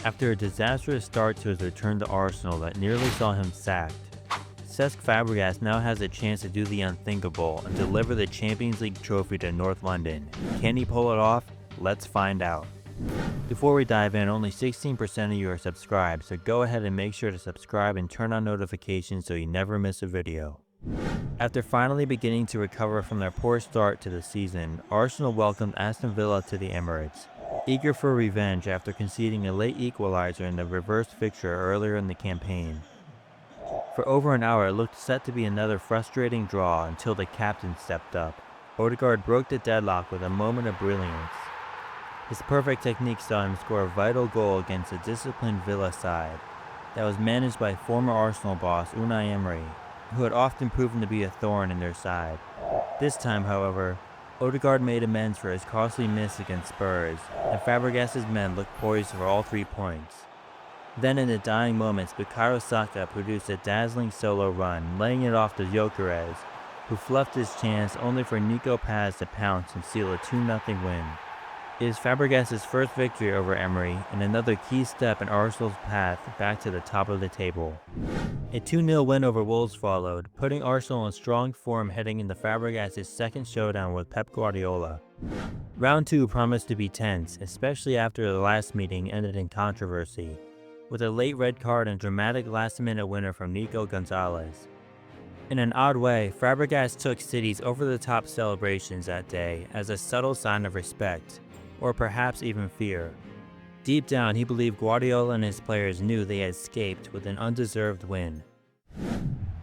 after a disastrous start to his return to Arsenal that nearly saw him sacked. Cesc Fàbregas now has a chance to do the unthinkable and deliver the Champions League trophy to North London. Can he pull it off? Let's find out. Before we dive in, only 16% of you are subscribed, so go ahead and make sure to subscribe and turn on notifications so you never miss a video. After finally beginning to recover from their poor start to the season, Arsenal welcomed Aston Villa to the Emirates, eager for revenge after conceding a late equalizer in the reverse fixture earlier in the campaign. For over an hour, it looked set to be another frustrating draw until the captain stepped up. Odegaard broke the deadlock with a moment of brilliance. His perfect technique saw him score a vital goal against a disciplined Villa side that was managed by former Arsenal boss Unai Emery, who had often proven to be a thorn in their side. This time, however, Odegaard made amends for his costly miss against Spurs, and Fabregas' men looked poised for all 3 points. Then in the dying moments, Bukayo Saka produced a dazzling solo run, laying it off to Gyökeres, who fluffed his chance only for Nico Paz to pounce and seal a 2-0 win. It is Fabregas' first victory over Emery and another key step in Arsenal's path back to the top of the table. A 2-0 win over Wolves followed, putting Arsenal in strong form heading into Fabregas' second showdown with Pep Guardiola. Round 2 promised to be tense, especially after the last meeting ended in controversy, with a late red card and dramatic last-minute winner from Nico Gonzalez. In an odd way, Fabregas took City's over-the-top celebrations that day as a subtle sign of respect, or perhaps even fear. Deep down, he believed Guardiola and his players knew they had escaped with an undeserved win.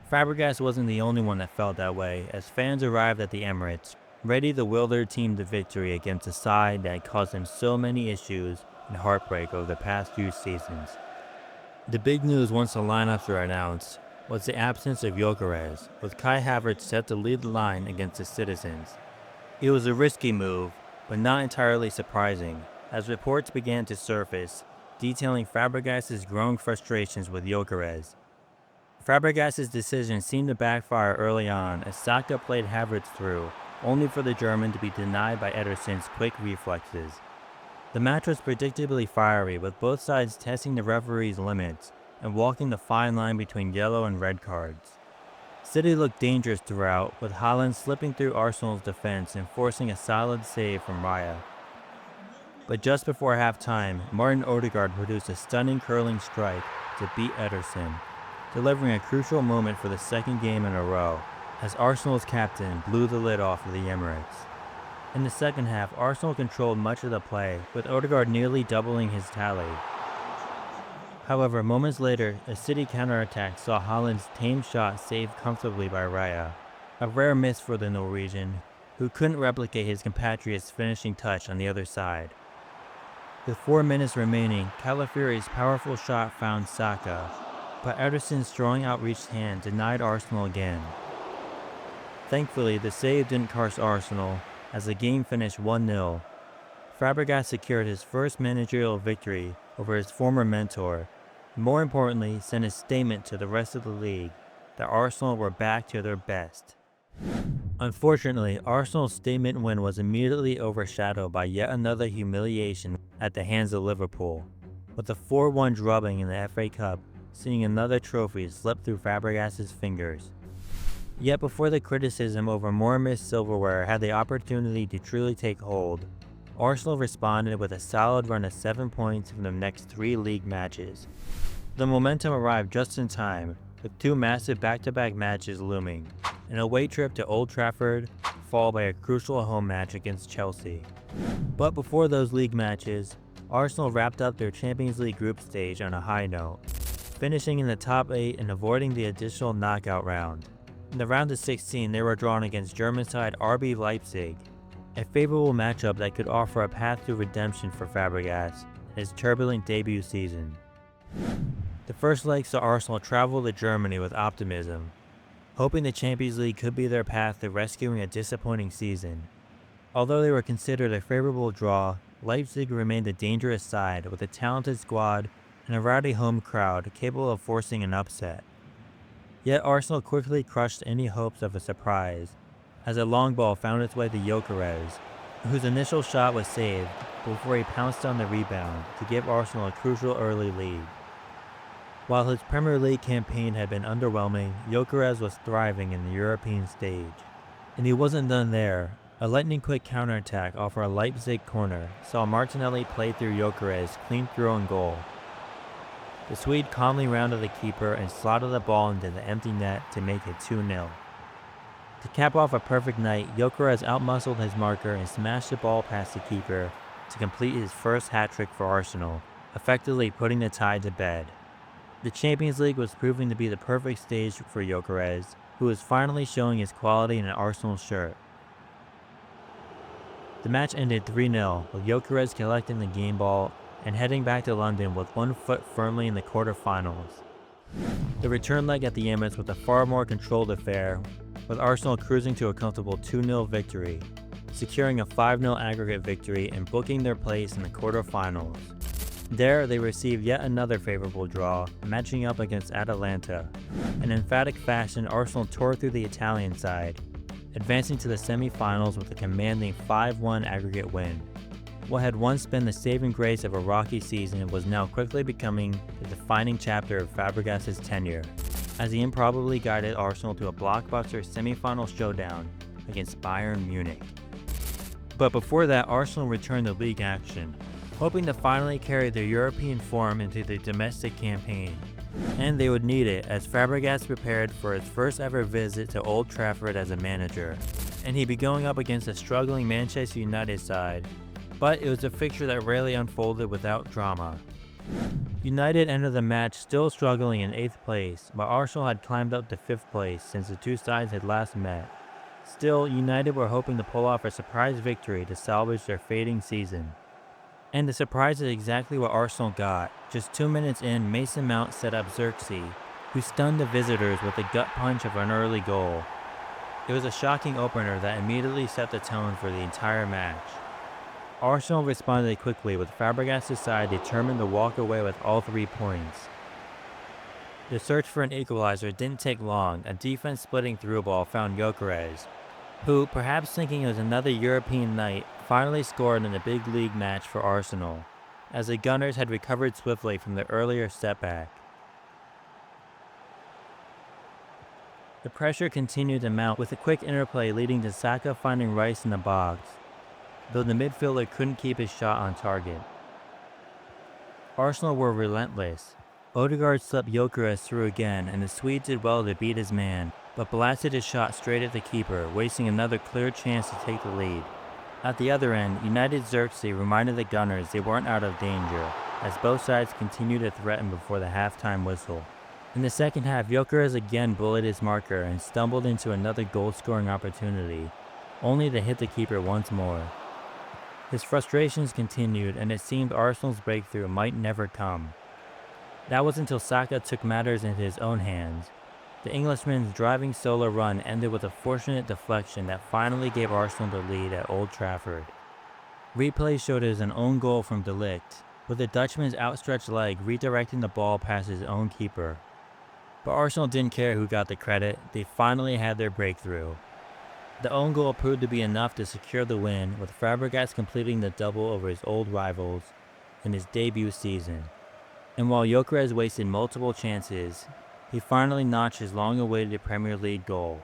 Fabregas wasn't the only one that felt that way, as fans arrived at the Emirates, ready to will their team to victory against a side that had caused them so many issues and heartbreak over the past few seasons. The big news once the lineups were announced was the absence of Gyökeres, with Kai Havertz set to lead the line against the Citizens. It was a risky move, but not entirely surprising, as reports began to surface, detailing Fabregas' growing frustrations with Gyökeres. Fabregas' decision seemed to backfire early on as Saka played Havertz through, only for the German to be denied by Ederson's quick reflexes. The match was predictably fiery, with both sides testing the referee's limits and walking the fine line between yellow and red cards. City looked dangerous throughout, with Haaland slipping through Arsenal's defense and forcing a solid save from Raya. But just before halftime, Martin Odegaard produced a stunning curling strike to beat Ederson, delivering a crucial moment for the second game in a row, as Arsenal's captain blew the lid off of the Emirates. In the second half, Arsenal controlled much of the play, with Odegaard nearly doubling his tally. However, moments later, a City counterattack saw Haaland's tame shot saved comfortably by Raya, a rare miss for the Norwegian, who couldn't replicate his compatriot's finishing touch on the other side. With 4 minutes remaining, Calafiori's powerful shot found Saka, but Ederson's strong outreached hand denied Arsenal again. Thankfully, the save didn't cost Arsenal, as the game finished 1-0. Fabregas secured his first managerial victory over his former mentor, and more importantly, sent a statement to the rest of the league that Arsenal were back to their best. Unfortunately, Arsenal's statement win was immediately overshadowed by yet another humiliation at the hands of Liverpool, with a 4-1 drubbing in the FA Cup seeing another trophy slip through Fabregas' fingers. Yet before the criticism over more missed silverware had the opportunity to truly take hold, Arsenal responded with a solid run of 7 points from the next 3 league matches. The momentum arrived just in time, with 2 massive back-to-back matches looming, an away trip to Old Trafford, followed by a crucial home match against Chelsea. But before those league matches, Arsenal wrapped up their Champions League group stage on a high note, finishing in the top 8 and avoiding the additional knockout round. In the round of 16, they were drawn against German side RB Leipzig, a favorable matchup that could offer a path to redemption for Fabregas in his turbulent debut season. The first leg saw Arsenal travel to Germany with optimism, hoping the Champions League could be their path to rescuing a disappointing season. Although they were considered a favorable draw, Leipzig remained a dangerous side with a talented squad and a rowdy home crowd capable of forcing an upset. Yet Arsenal quickly crushed any hopes of a surprise, as a long ball found its way to Gyökeres, whose initial shot was saved, before he pounced on the rebound to give Arsenal a crucial early lead. While his Premier League campaign had been underwhelming, Gyökeres was thriving in the European stage. And he wasn't done there. A lightning-quick counterattack off a Leipzig corner saw Martinelli play through Gyökeres clean through on goal. The Swede calmly rounded the keeper and slotted the ball into the empty net to make it 2-0. To cap off a perfect night, Gyökeres outmuscled his marker and smashed the ball past the keeper to complete his first hat-trick for Arsenal, effectively putting the tie to bed. The Champions League was proving to be the perfect stage for Gyökeres, who was finally showing his quality in an Arsenal shirt. The match ended 3-0, with Gyökeres collecting the game ball and heading back to London with one foot firmly in the quarterfinals. The return leg at the Emirates was a far more controlled affair, with Arsenal cruising to a comfortable 2-0 victory, securing a 5-0 aggregate victory and booking their place in the quarterfinals. There, they received yet another favorable draw, matching up against Atalanta. In emphatic fashion, Arsenal tore through the Italian side, advancing to the semi-finals with a commanding 5-1 aggregate win. What had once been the saving grace of a rocky season was now quickly becoming the defining chapter of Fabregas' tenure, as he improbably guided Arsenal to a blockbuster semi-final showdown against Bayern Munich. But before that, Arsenal returned to league action, hoping to finally carry their European form into the domestic campaign. And they would need it, as Fabregas prepared for his first ever visit to Old Trafford as a manager, and he'd be going up against a struggling Manchester United side. But it was a fixture that rarely unfolded without drama. United entered the match still struggling in 8th place, but Arsenal had climbed up to 5th place since the two sides had last met. Still, United were hoping to pull off a surprise victory to salvage their fading season. And the surprise is exactly what Arsenal got. Just 2 minutes in, Mason Mount set up Xerxes, who stunned the visitors with a gut punch of an early goal. It was a shocking opener that immediately set the tone for the entire match. Arsenal responded quickly, with Fabregas' side determined to walk away with all 3 points. The search for an equalizer didn't take long. A defense-splitting through ball found Gyökeres, who, perhaps thinking it was another European night, finally scored in a big league match for Arsenal, as the Gunners had recovered swiftly from the earlier setback. The pressure continued to mount, with a quick interplay leading to Saka finding Rice in the box, though the midfielder couldn't keep his shot on target. Arsenal were relentless. Odegaard slipped Gyökeres through again, and the Swede did well to beat his man, but blasted his shot straight at the keeper, wasting another clear chance to take the lead. At the other end, United's Xerxes reminded the Gunners they weren't out of danger, as both sides continued to threaten before the halftime whistle. In the second half, Gyökeres again bullied his marker and stumbled into another goal-scoring opportunity, only to hit the keeper once more. His frustrations continued, and it seemed Arsenal's breakthrough might never come. That was until Saka took matters into his own hands. The Englishman's driving solo run ended with a fortunate deflection that finally gave Arsenal the lead at Old Trafford. Replay showed it as an own goal from De Ligt, with the Dutchman's outstretched leg redirecting the ball past his own keeper. But Arsenal didn't care who got the credit. They finally had their breakthrough. The own goal proved to be enough to secure the win, with Fabregas completing the double over his old rivals in his debut season. And while Gyökeres wasted multiple chances, he finally notched his long-awaited Premier League goal.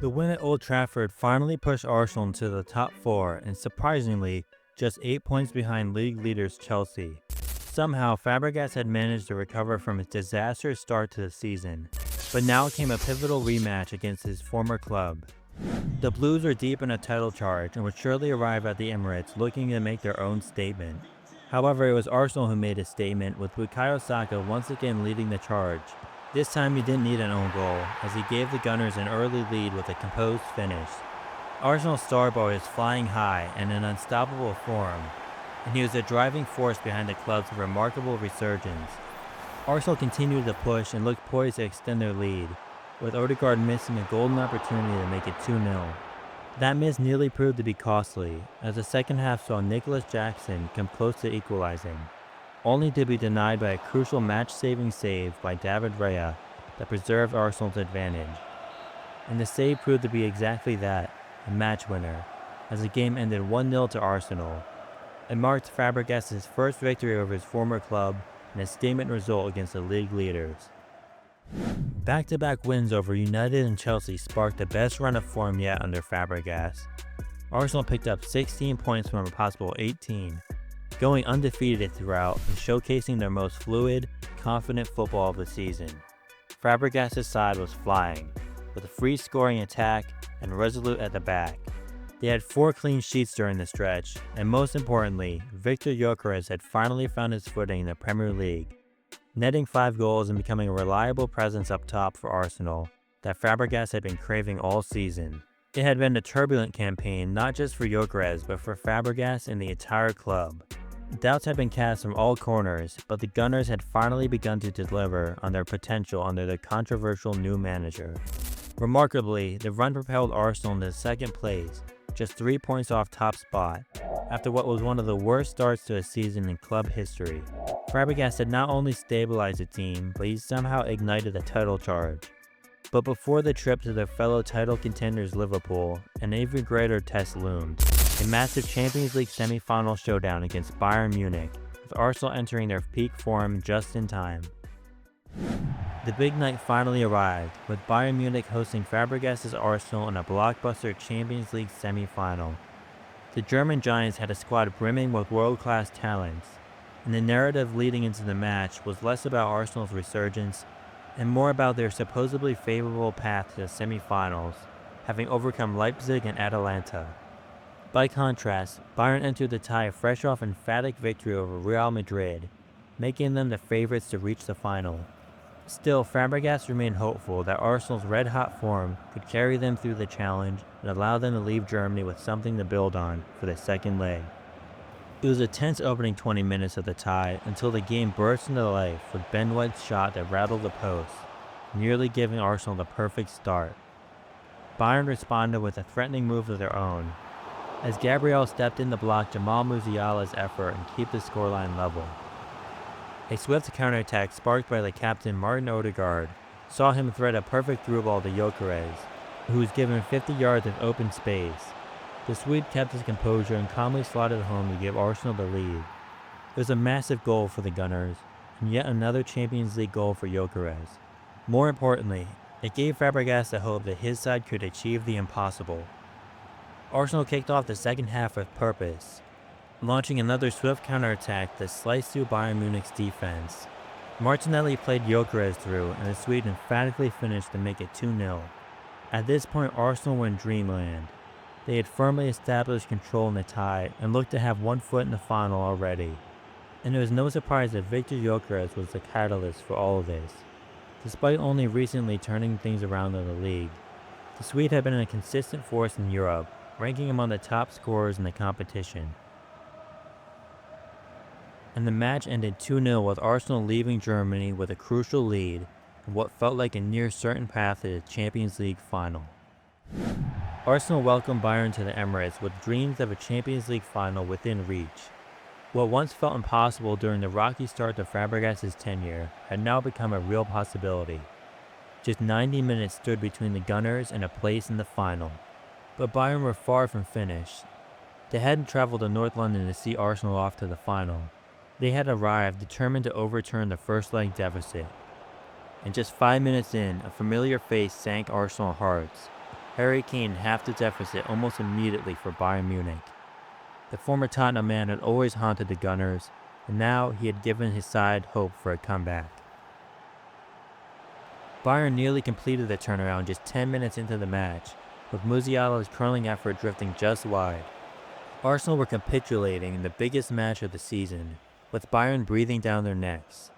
The win at Old Trafford finally pushed Arsenal into the top 4, and surprisingly, just 8 points behind league leaders Chelsea. Somehow, Fabregas had managed to recover from his disastrous start to the season, but now came a pivotal rematch against his former club. The Blues were deep in a title charge and would surely arrive at the Emirates looking to make their own statement. However, it was Arsenal who made a statement, with Bukayo Saka once again leading the charge. This time he didn't need an own goal, as he gave the Gunners an early lead with a composed finish. Arsenal's star boy is flying high and in unstoppable form, and he was a driving force behind the club's remarkable resurgence. Arsenal continued to push and looked poised to extend their lead, with Odegaard missing a golden opportunity to make it 2-0. That miss nearly proved to be costly, as the second half saw Nicholas Jackson come close to equalizing, only to be denied by a crucial match-saving save by David Raya that preserved Arsenal's advantage. And the save proved to be exactly that, a match winner, as the game ended 1-0 to Arsenal, It marked Fabregas' first victory over his former club and a statement result against the league leaders. Back-to-back wins over United and Chelsea sparked the best run of form yet under Fabregas. Arsenal picked up 16 points from a possible 18, going undefeated throughout and showcasing their most fluid, confident football of the season. Fabregas' side was flying, with a free-scoring attack and resolute at the back. They had 4 clean sheets during the stretch, and most importantly, Victor Gyökeres had finally found his footing in the Premier League, netting 5 goals and becoming a reliable presence up top for Arsenal that Fabregas had been craving all season. It had been a turbulent campaign not just for Gyökeres but for Fabregas and the entire club. Doubts had been cast from all corners, but the Gunners had finally begun to deliver on their potential under the controversial new manager. Remarkably, the run propelled Arsenal into second place, just 3 points off top spot, after what was one of the worst starts to a season in club history. Fabregas had not only stabilized the team, but he somehow ignited a title charge. But before the trip to their fellow title contenders Liverpool, an even greater test loomed. A massive Champions League semi-final showdown against Bayern Munich, with Arsenal entering their peak form just in time. The big night finally arrived, with Bayern Munich hosting Fabregas' Arsenal in a blockbuster Champions League semi-final. The German Giants had a squad brimming with world-class talents, and the narrative leading into the match was less about Arsenal's resurgence and more about their supposedly favorable path to the semi-finals, having overcome Leipzig and Atalanta. By contrast, Bayern entered the tie fresh off an emphatic victory over Real Madrid, making them the favorites to reach the final. Still, Fabregas remained hopeful that Arsenal's red-hot form could carry them through the challenge and allow them to leave Germany with something to build on for the second leg. It was a tense opening 20 minutes of the tie until the game burst into life with Ben White's shot that rattled the post, nearly giving Arsenal the perfect start. Bayern responded with a threatening move of their own, as Gabriel stepped in to block Jamal Musiala's effort and keep the scoreline level. A swift counterattack sparked by the captain Martin Odegaard saw him thread a perfect through ball to Gyökeres, who was given 50 yards of open space. The Swede kept his composure and calmly slotted home to give Arsenal the lead. It was a massive goal for the Gunners, and yet another Champions League goal for Gyökeres. More importantly, it gave Fabregas the hope that his side could achieve the impossible. Arsenal kicked off the second half with purpose, launching another swift counterattack that sliced through Bayern Munich's defense. Martinelli played Gyökeres through, and the Swede emphatically finished to make it 2-0. At this point, Arsenal were in dreamland. They had firmly established control in the tie and looked to have one foot in the final already. And it was no surprise that Victor Gyökeres was the catalyst for all of this. Despite only recently turning things around in the league, the Swede had been a consistent force in Europe, ranking among the top scorers in the competition. And the match ended 2-0 with Arsenal leaving Germany with a crucial lead and what felt like a near certain path to the Champions League final. Arsenal welcomed Bayern to the Emirates with dreams of a Champions League final within reach. What once felt impossible during the rocky start to Fabregas' tenure had now become a real possibility. Just 90 minutes stood between the Gunners and a place in the final. But Bayern were far from finished. They hadn't traveled to North London to see Arsenal off to the final. They had arrived determined to overturn the first leg deficit. And just 5 minutes in, a familiar face sank Arsenal hearts. Harry Kane halved the deficit almost immediately for Bayern Munich. The former Tottenham man had always haunted the Gunners, and now he had given his side hope for a comeback. Bayern nearly completed the turnaround just 10 minutes into the match, with Musiala's curling effort drifting just wide. Arsenal were capitulating in the biggest match of the season, with Bayern breathing down their necks.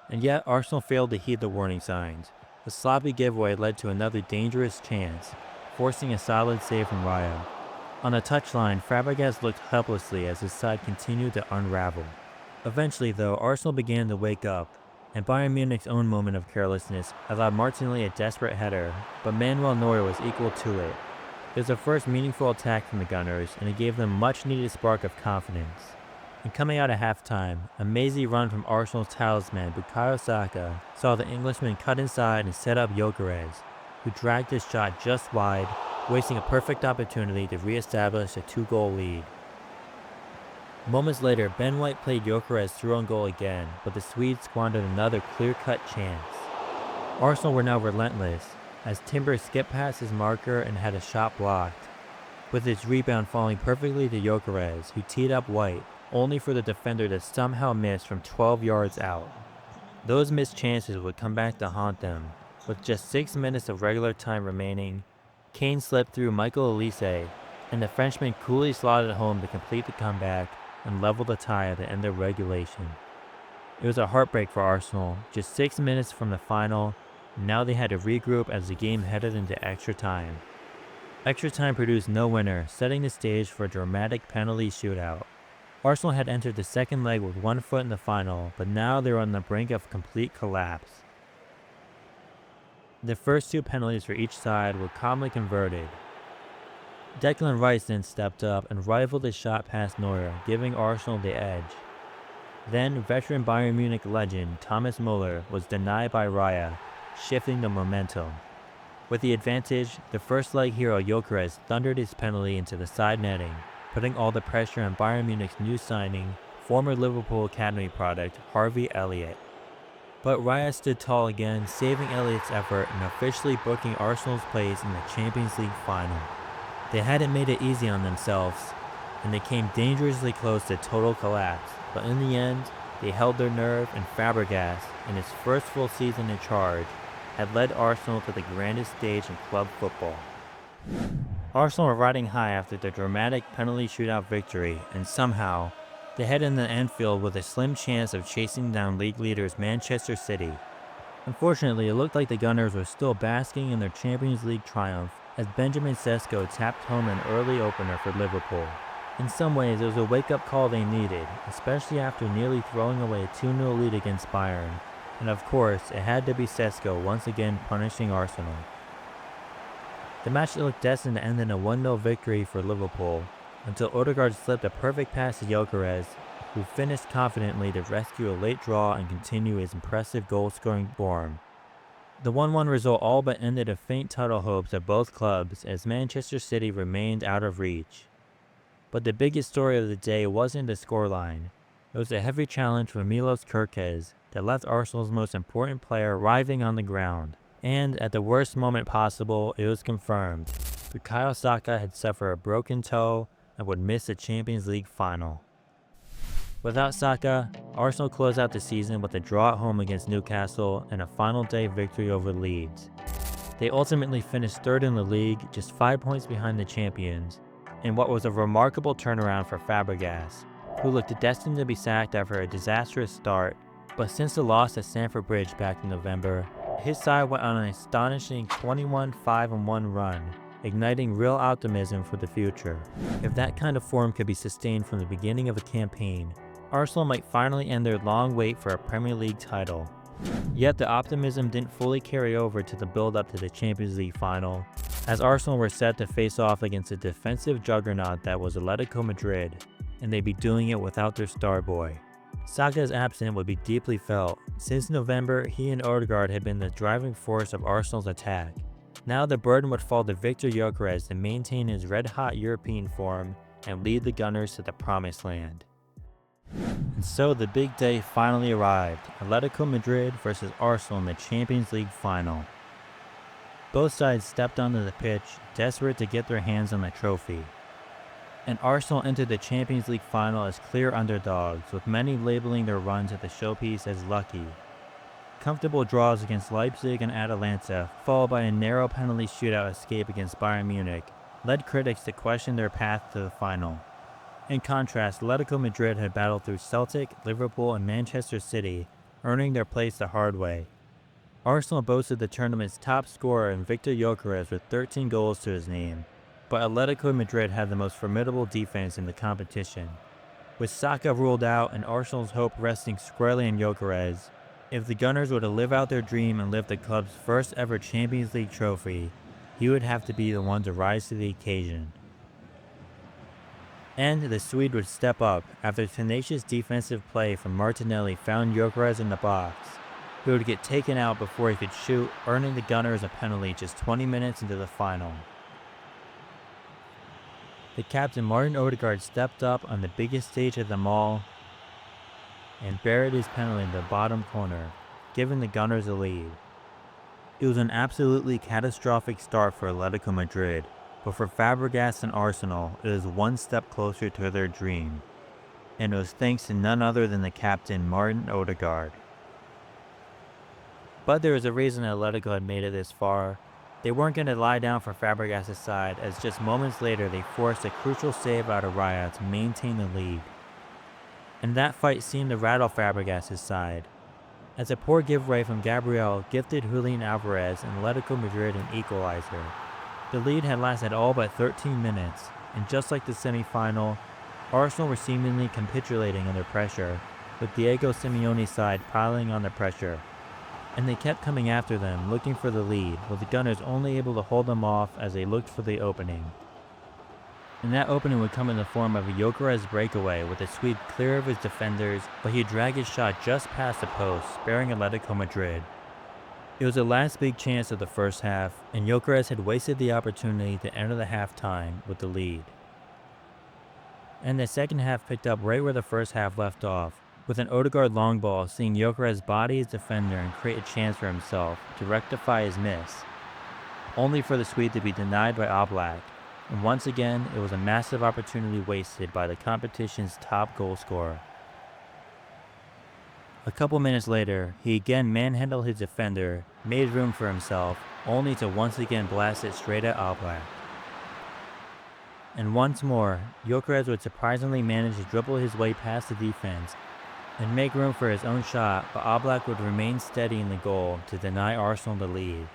And yet Arsenal failed to heed the warning signs. The sloppy giveaway led to another dangerous chance, forcing a solid save from Raya. On the touchline, Fabregas looked helplessly as his side continued to unravel. Eventually, though, Arsenal began to wake up, and Bayern Munich's own moment of carelessness allowed Martinelli a desperate header, but Manuel Neuer was equal to it. It was the first meaningful attack from the Gunners, and it gave them a much-needed spark of confidence. And coming out of halftime, a mazy run from Arsenal's talisman Bukayo Saka saw the Englishman cut inside and set up Gyökeres, who dragged his shot just wide, wasting a perfect opportunity to re-establish a 2-goal lead. Moments later, Ben White played Gyökeres through on goal again, but the Swedes squandered another clear-cut chance. Arsenal were now relentless, as Timber skipped past his marker and had a shot blocked, with its rebound falling perfectly to Gyökeres, who teed up White, only for the defender to somehow miss from 12 yards out. Those missed chances would come back to haunt them. With just 6 minutes of regular time remaining, Kane slipped through Michael Olise, and the Frenchman coolly slotted home to complete the comeback and level the tie at the end of regulation. It was a heartbreak for Arsenal, just 6 minutes from the final, and now they had to regroup as the game headed into extra time. Extra time produced no winner, setting the stage for a dramatic penalty shootout. Arsenal had entered the second leg with 1 foot in the final, but now they were on the brink of complete collapse. The first 2 penalties for each side were calmly converted. Declan Rice then stepped up and rifled his shot past Neuer, giving Arsenal the edge. Then veteran Bayern Munich legend Thomas Müller was denied by Raya, shifting the momentum. With the advantage, the first leg hero Gyökeres thundered his penalty into the side netting, putting all the pressure on Bayern Munich's new signing, former Liverpool Academy product Harvey Elliott. But Raya stood tall again, saving Elliott's effort and officially booking Arsenal's place in the Champions League final. They hadn't made it easy on themselves, and they came dangerously close to total collapse, but in the end, they held their nerve, and Fàbregas, in his first full season in charge, had led Arsenal to the grandest stage in club football. Arsenal were riding high after their dramatic penalty shootout victory, and somehow, they head into Anfield with a slim chance of chasing down league leaders Manchester City. Unfortunately, it looked like the Gunners were still basking in their Champions League triumph as Benjamin Sesko tapped home an early opener for Liverpool. In some ways, it was a wake-up call they needed, especially after nearly throwing away a 2-0 lead against Bayern. And of course, it had to be Sesko once again punishing Arsenal. The match looked destined to end in a 1-0 victory for Liverpool, until Odegaard slipped a perfect pass to Gyökeres, who finished confidently to rescue a late draw and continue his impressive goal-scoring form. The 1-1 result all but ended a faint title hopes of both clubs as Manchester City remained out of reach. But the biggest story of the day wasn't the scoreline. It was a heavy challenge from Milos Kerkez that left Arsenal's most important player writhing on the ground. And at the worst moment possible, it was confirmed. Bukayo Saka had suffered a broken toe and would miss the Champions League final. Without Saka, Arsenal closed out the season with a draw at home against Newcastle and a final day victory over Leeds. They ultimately finished third in the league, just 5 points behind the champions, in what was a remarkable turnaround for Fàbregas, who looked destined to be sacked after a disastrous start, but since the loss at Stamford Bridge back in November, his side went on an astonishing 21-5-1 run, igniting real optimism for the future. If that kind of form could be sustained from the beginning of a campaign, Arsenal might finally end their long wait for a Premier League title. Yet the optimism didn't fully carry over to the build-up to the Champions League final, as Arsenal were set to face off against a defensive juggernaut that was Atletico Madrid, and they'd be doing it without their star boy. Saka's absence would be deeply felt. Since November, he and Odegaard had been the driving force of Arsenal's attack. Now the burden would fall to Victor Gyökeres to maintain his red-hot European form and lead the Gunners to the promised land. And so the big day finally arrived, Atletico Madrid versus Arsenal in the Champions League final. Both sides stepped onto the pitch, desperate to get their hands on the trophy. And Arsenal entered the Champions League final as clear underdogs, with many labeling their run to the showpiece as lucky. Comfortable draws against Leipzig and Atalanta, followed by a narrow penalty shootout escape against Bayern Munich, led critics to question their path to the final. In contrast, Atletico Madrid had battled through Celtic, Liverpool, and Manchester City, earning their place the hard way. Arsenal boasted the tournament's top scorer in Victor Gyökeres with 13 goals to his name, but Atletico Madrid had the most formidable defense in the competition. With Saka ruled out and Arsenal's hope resting squarely in Gyökeres, if the Gunners were to live out their dream and lift the club's first ever Champions League trophy, he would have to be the one to rise to the occasion. And the Swede would step up after tenacious defensive play from Martinelli found Gyökeres in the box. He would get taken out before he could shoot, earning the Gunners a penalty just 20 minutes into the final. The captain Martin Odegaard stepped up on the biggest stage of them all and buried his penalty in the bottom corner, giving the Gunners a lead. It was an absolutely catastrophic start for Atletico Madrid, but for Fabregas and Arsenal, it is one step closer to their dream. And it was thanks to none other than the captain Martin Odegaard. But there was a reason Atletico had made it this far. They weren't going to lie down for Fabregas' side, as just moments later they forced a crucial save out of Raya to maintain the lead. And that fight seemed to rattle Fabregas' side, as a poor giveaway from Gabriel gifted Julian Alvarez and Atletico Madrid an equalizer. The lead had lasted all but 13 minutes, and just like the semi-final, Arsenal were seemingly capitulating under pressure, with Diego Simeone's side piling on the pressure. And they kept coming after them, looking for the lead, with the Gunners only able to hold them off as they looked for the opening. And that opening would come in the form of a Gyökeres breakaway with a sweep clear of his defenders, but he dragged his shot just past the post, sparing Atletico Madrid. It was the last big chance of the first half, and Gyökeres had wasted the opportunity to enter the halftime with the lead. And the second half picked up right where the first half left off, with an Odegaard long ball seeing Gyökeres body his defender and create a chance for himself to rectify his miss, only for the sweep to be denied by Oblak, and once again it was a massive opportunity wasted by the competition's top goal scorer. A couple minutes later, he again manhandled his defender, made room for himself, only to once again blast it straight at Oblak. And once more, Gyökeres would surprisingly manage to dribble his way past the defense and make room for his own shot, but Oblak would remain steady in the goal to deny Arsenal the lead.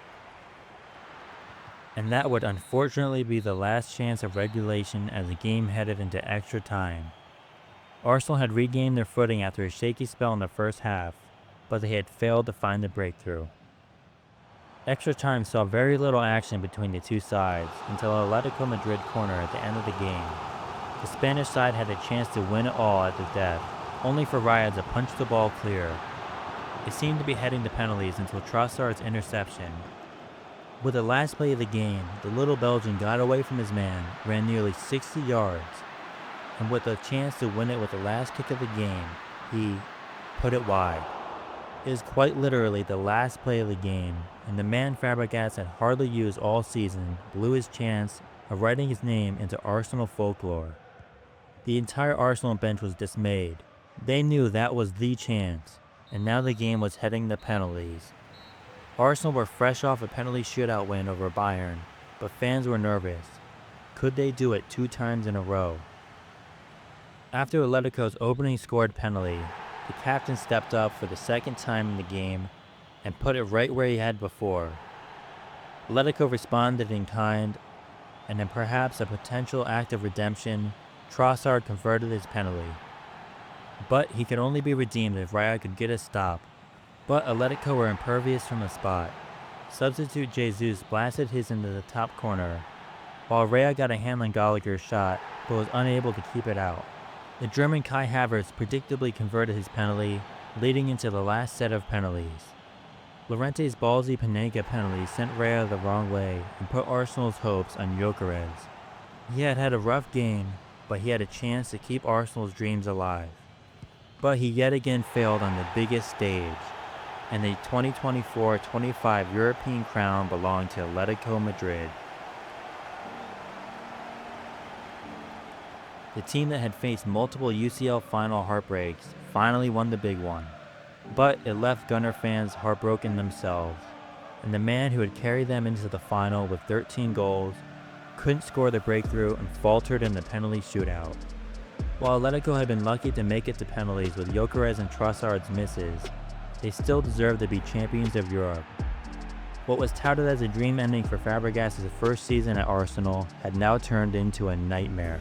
And that would unfortunately be the last chance of regulation as the game headed into extra time. Arsenal had regained their footing after a shaky spell in the first half, but they had failed to find the breakthrough. Extra time saw very little action between the two sides until Atletico Madrid corner at the end of the game. The Spanish side had a chance to win it all at the death, only for Raya to punch the ball clear. It seemed to be heading to penalties until Trossard's interception. With the last play of the game, the little Belgian got away from his man, ran nearly 60 yards, and with a chance to win it with the last kick of the game, he put it wide. It is quite literally the last play of the game, and the man Fabregas had hardly used all season blew his chance of writing his name into Arsenal folklore. The entire Arsenal bench was dismayed. They knew that was the chance, and now the game was heading to penalties. Arsenal were fresh off a penalty shootout win over Bayern, but fans were nervous. Could they do it 2 times in a row? After Atletico's opening scored penalty, the captain stepped up for the second time in the game and put it right where he had before. Atletico responded in kind, and in perhaps a potential act of redemption, Trossard converted his penalty. But he could only be redeemed if Raya could get a stop. But Atletico were impervious from the spot. Substitute Jesus blasted his into the top corner, while Raya got a hand on Gallagher's shot but was unable to keep it out. The German Kai Havertz predictably converted his penalty, leading into the last set of penalties. Llorente's ballsy Panenka penalty sent Raya the wrong way and put Arsenal's hopes on Gyökeres. He had had a rough game, but he had a chance to keep Arsenal's dreams alive. But he yet again failed on the biggest stage, and the 2024-25 European crown belonged to Atletico Madrid. The team that had faced multiple UCL final heartbreaks finally won the big one, but it left Gunner fans heartbroken themselves, and the man who had carried them into the final with 13 goals couldn't score the breakthrough and faltered in the penalty shootout. While Atletico had been lucky to make it to penalties with Gyökeres and Trossard's misses, they still deserved to be champions of Europe. What was touted as a dream ending for Fabregas' first season at Arsenal had now turned into a nightmare.